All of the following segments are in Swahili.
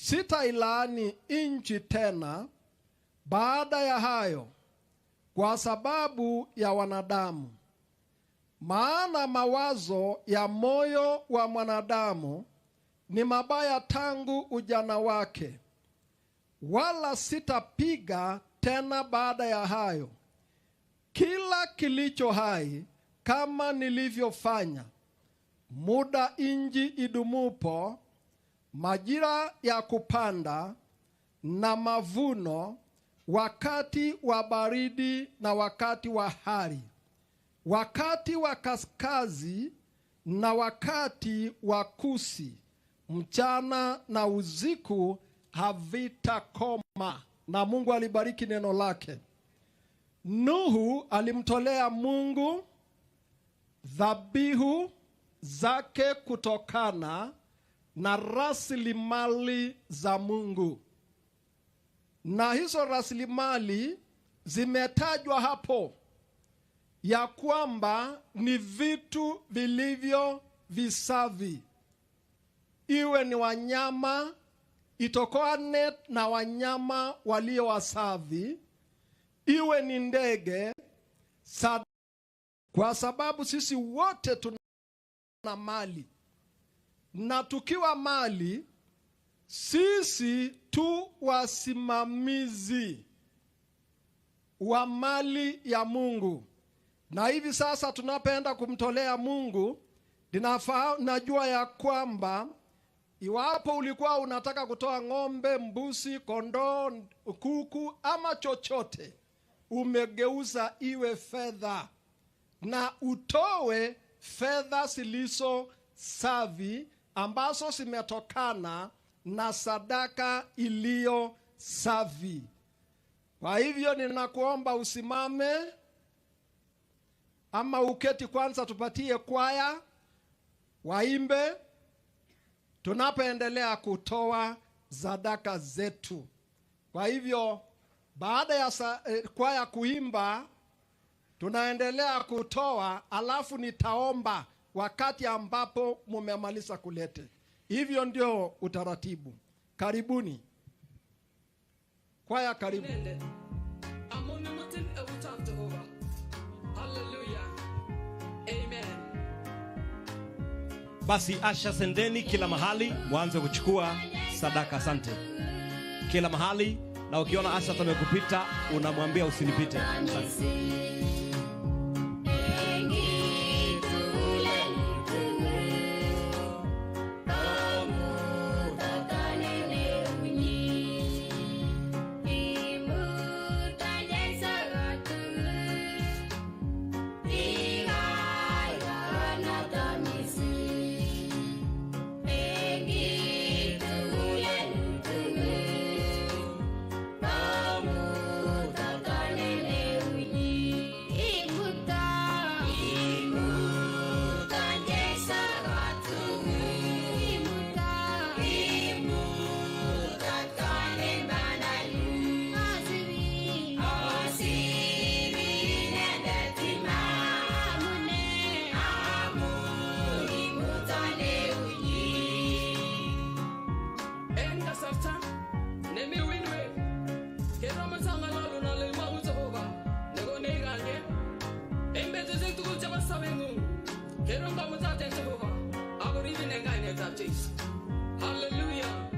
sitailaani nchi tena baada ya hayo kwa sababu ya wanadamu. Maana mawazo ya moyo wa mwanadamu ni mabaya tangu ujana wake. Wala sitapiga tena baada ya hayo kila kilicho hai kama nilivyofanya muda inji idumupo, majira ya kupanda na mavuno, wakati wa baridi na wakati wa hari, wakati wa kaskazi na wakati wa kusi, mchana na usiku havitakoma. Na Mungu alibariki neno lake. Nuhu alimtolea Mungu dhabihu zake kutokana na rasilimali za Mungu. Na hizo rasilimali zimetajwa hapo ya kwamba ni vitu vilivyo visavi. Iwe ni wanyama, itokoane na wanyama walio wasavi, iwe ni ndege, kwa sababu sisi wote tuna mali. Na tukiwa mali, sisi tu wasimamizi wa mali ya Mungu. Na hivi sasa tunapenda kumtolea Mungu, najua ya kwamba iwapo ulikuwa unataka kutoa ng'ombe, mbuzi, kondoo, kuku ama chochote, umegeuza iwe fedha, na utowe fedha zilizo safi ambazo zimetokana na sadaka iliyo safi. Kwa hivyo ninakuomba usimame ama uketi kwanza, tupatie kwaya waimbe tunapoendelea kutoa sadaka zetu. Kwa hivyo baada ya kwaya kuimba, tunaendelea kutoa, alafu nitaomba wakati ambapo mumemaliza kulete. Hivyo ndio utaratibu. Karibuni. Kwaya karibu. Basi asha sendeni kila mahali, mwanze kuchukua sadaka. Asante. Kila mahali, na ukiona asha tumekupita, unamwambia usinipite. Asante. Hallelujah.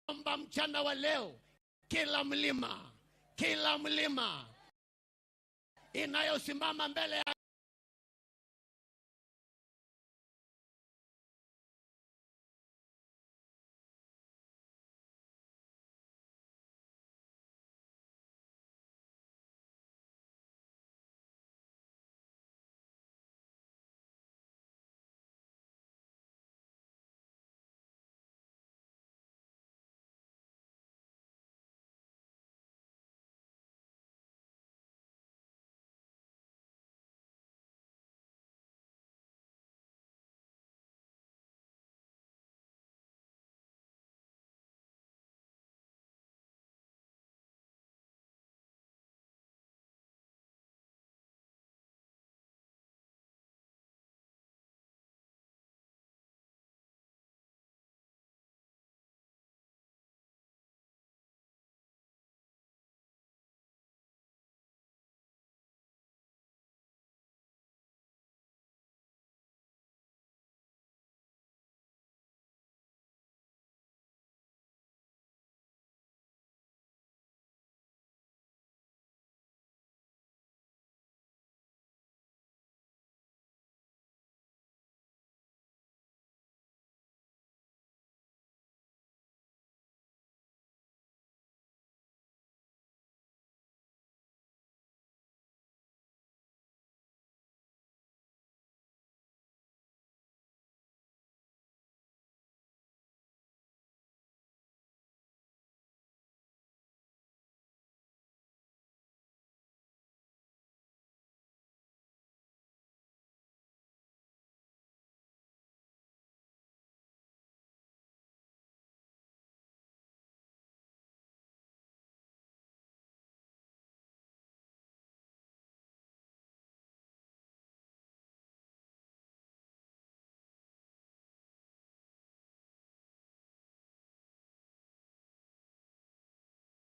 Omba mchana wa leo, kila mlima inayosimama mbele ya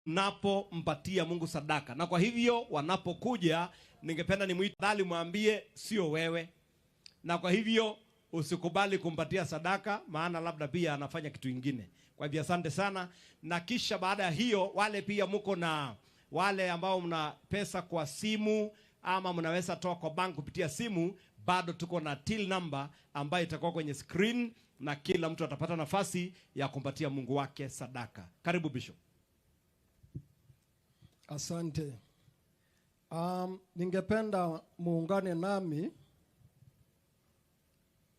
napompatia Mungu sadaka. Na kwa hivyo wanapokuja, ningependa nimuite mwambie sio wewe. Na kwa hivyo usikubali kumpatia sadaka, maana labda pia anafanya kitu kingine. Kwa hivyo asante sana. Na kisha baada ya hiyo, wale pia mko na wale ambao mna pesa kwa simu ama mnaweza toa kwa bank kupitia simu, bado tuko na till number ambayo itakuwa kwenye screen na kila mtu atapata nafasi ya kumpatia Mungu wake sadaka. Karibu Bishop. Asante. Ningependa muungane nami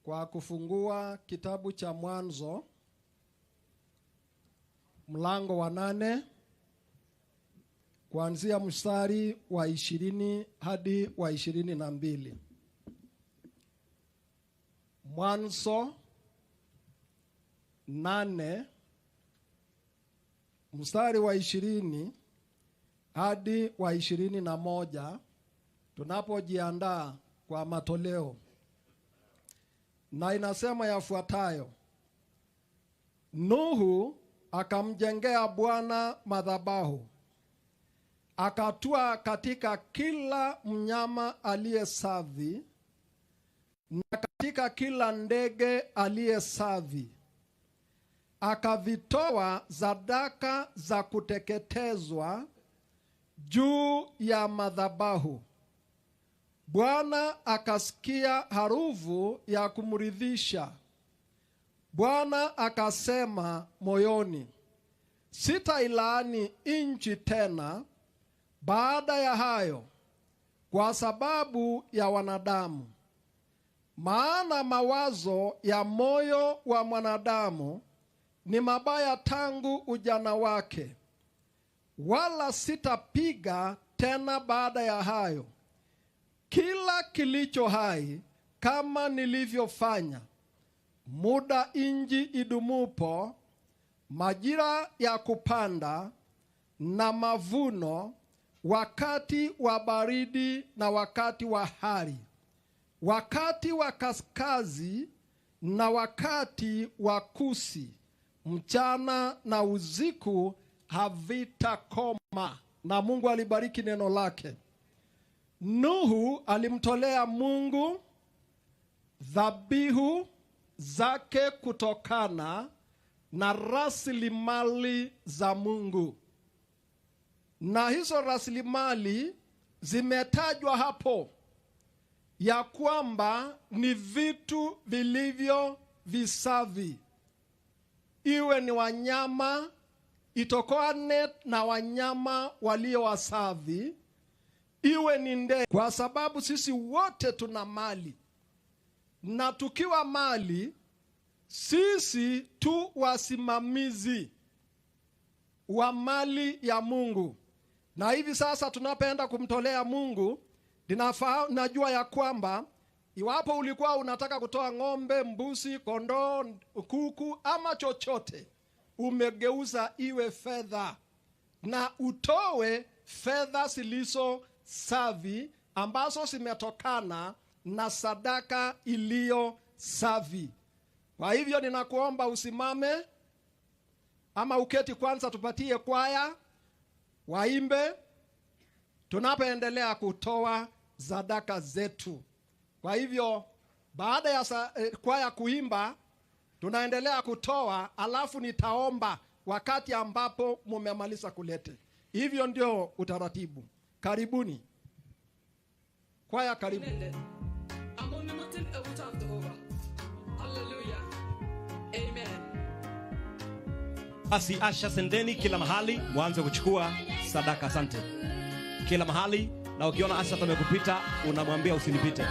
kwa kufungua kitabu cha Mwanzo mlango wa 8 kuanzia mstari wa 20 hadi wa 22. Mwanzo 8 mstari wa 20 hadi wa 21, tunapojiandaa kwa matoleo. Na inasema yafuatayo: Nuhu akamjengea Bwana madhabahu, akatua katika kila mnyama aliye safi na katika kila ndege aliye safi, akavitoa sadaka za kuteketezwa juu ya madhabahu. Bwana akasikia harufu ya kumridhisha. Bwana akasema moyoni, sitailaani nchi tena baada ya hayo kwa sababu ya wanadamu, maana mawazo ya moyo wa mwanadamu ni mabaya tangu ujana wake. Wala sitapiga tena baada ya hayo kila kilicho hai kama nilivyofanya muda inji idumupo, majira ya kupanda na mavuno, wakati wa baridi na wakati wa hari, wakati wa kaskazi na wakati wa kusi, mchana na usiku havitakoma. Na Mungu alibariki neno lake. Nuhu alimtolea Mungu dhabihu zake kutokana na rasilimali za Mungu. Na hizo rasilimali zimetajwa hapo ya kwamba ni vitu vilivyo visavi. Iwe ni wanyama, itokane na wanyama walio wasafi, iwe ni ndege, kwa sababu sisi wote tuna mali. Na tukiwa mali, sisi tu wasimamizi wa mali ya Mungu. Na hivi sasa tunapoenda kumtolea Mungu, najua ya kwamba iwapo ulikuwa unataka kutoa ng'ombe, mbuzi, kondoo, kuku ama chochote, umegeuza iwe fedha, na utowe fedha zilizo safi ambazo zimetokana na sadaka iliyo safi. Kwa hivyo ninakuomba usimame ama uketi kwanza, tupatie kwaya waimbe tunapoendelea kutoa sadaka zetu. Kwa hivyo baada ya kwaya kuimba, tunaendelea kutoa, alafu nitaomba wakati ambapo mumemaliza kulete. Hivyo ndio utaratibu. Karibuni kwaya, karibu. Basi asha, sendeni kila mahali, mwanze kuchukua sadaka. Asante kila mahali, na ukiona asha amekupita unamwambia usinipite.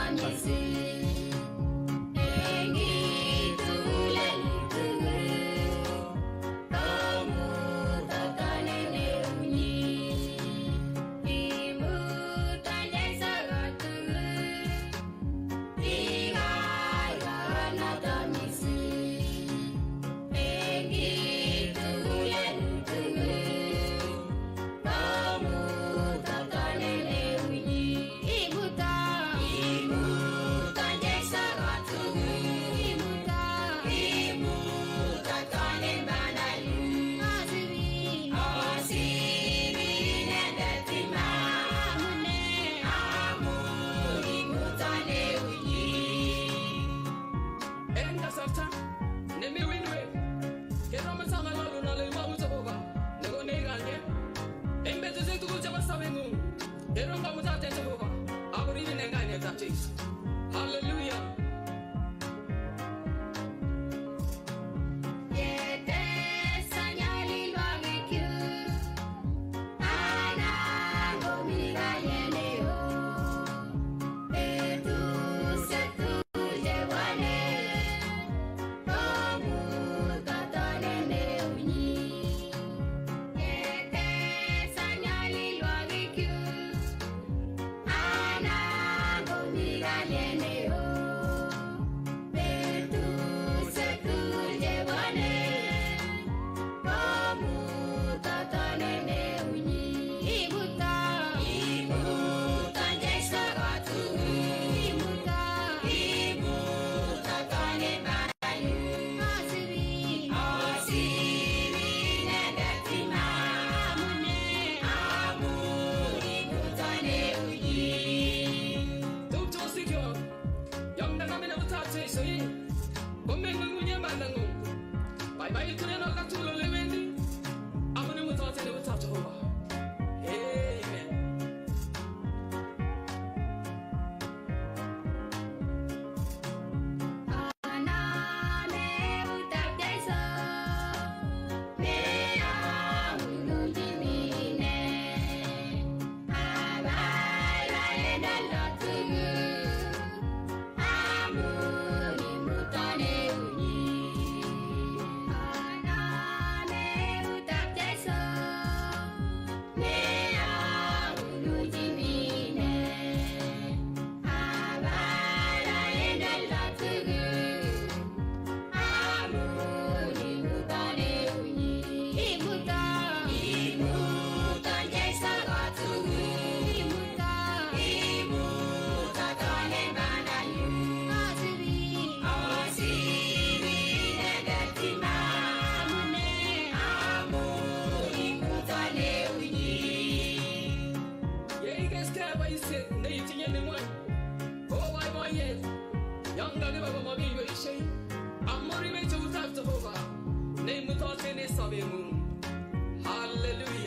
Hallelujah.